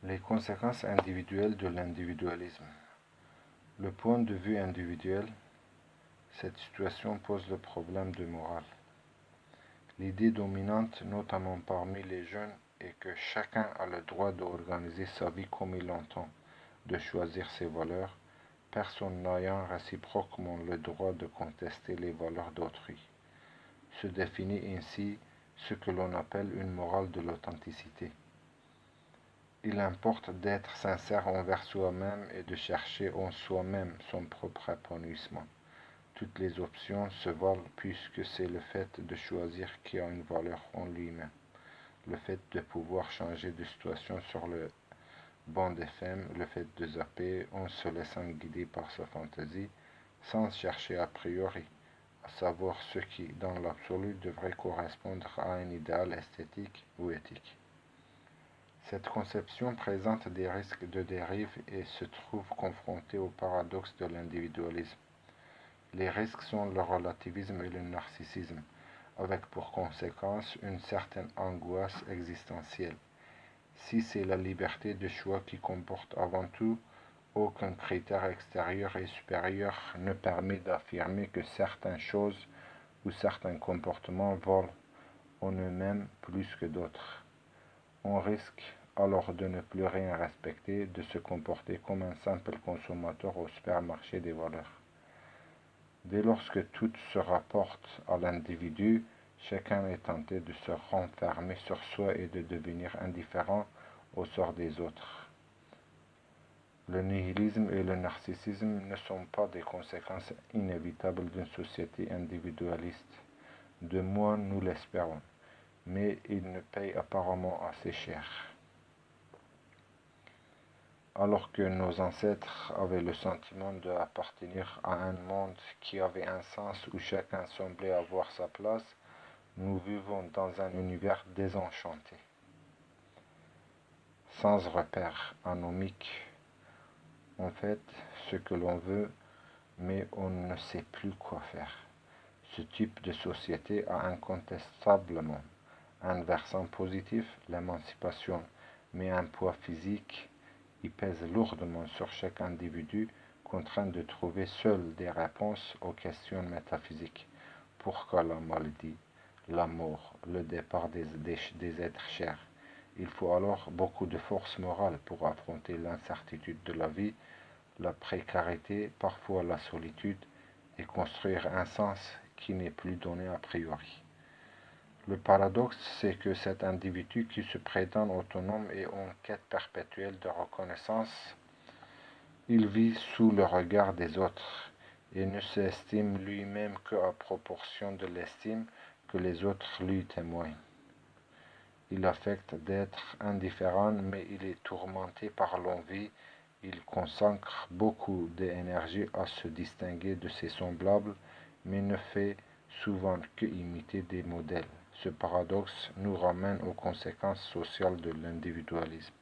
Les conséquences individuelles de l'individualisme. Le point de vue individuel, cette situation pose le problème de morale. L'idée dominante, notamment parmi les jeunes, est que chacun a le droit d'organiser sa vie comme il l'entend, de choisir ses valeurs, personne n'ayant réciproquement le droit de contester les valeurs d'autrui. Se définit ainsi ce que l'on appelle une morale de l'authenticité. Il importe d'être sincère envers soi-même et de chercher en soi-même son propre épanouissement. Toutes les options se valent puisque c'est le fait de choisir qui a une valeur en lui-même. Le fait de pouvoir changer de situation sur le banc des femmes, le fait de zapper en se laissant guider par sa fantaisie, sans chercher a priori, à savoir ce qui, dans l'absolu, devrait correspondre à un idéal esthétique ou éthique. Cette conception présente des risques de dérive et se trouve confrontée au paradoxe de l'individualisme. Les risques sont le relativisme et le narcissisme, avec pour conséquence une certaine angoisse existentielle. Si c'est la liberté de choix qui comporte avant tout, aucun critère extérieur et supérieur ne permet d'affirmer que certaines choses ou certains comportements valent en eux-mêmes plus que d'autres. On risque alors de ne plus rien respecter, de se comporter comme un simple consommateur au supermarché des valeurs. Dès lors que tout se rapporte à l'individu, chacun est tenté de se renfermer sur soi et de devenir indifférent au sort des autres. Le nihilisme et le narcissisme ne sont pas des conséquences inévitables d'une société individualiste. De moins nous l'espérons, mais ils ne payent apparemment assez cher. Alors que nos ancêtres avaient le sentiment d'appartenir à un monde qui avait un sens où chacun semblait avoir sa place, nous vivons dans un univers désenchanté, sans repère anomique. On fait ce que l'on veut, mais on ne sait plus quoi faire. Ce type de société a incontestablement un versant positif, l'émancipation, mais un poids physique. Il pèse lourdement sur chaque individu, contraint de trouver seul des réponses aux questions métaphysiques. Pourquoi la maladie, la mort, le départ des êtres chers? Il faut alors beaucoup de force morale pour affronter l'incertitude de la vie, la précarité, parfois la solitude, et construire un sens qui n'est plus donné a priori. Le paradoxe, c'est que cet individu qui se prétend autonome et en quête perpétuelle de reconnaissance, il vit sous le regard des autres et ne s'estime lui-même qu'à proportion de l'estime que les autres lui témoignent. Il affecte d'être indifférent, mais il est tourmenté par l'envie. Il consacre beaucoup d'énergie à se distinguer de ses semblables, mais ne fait souvent que imiter des modèles. Ce paradoxe nous ramène aux conséquences sociales de l'individualisme.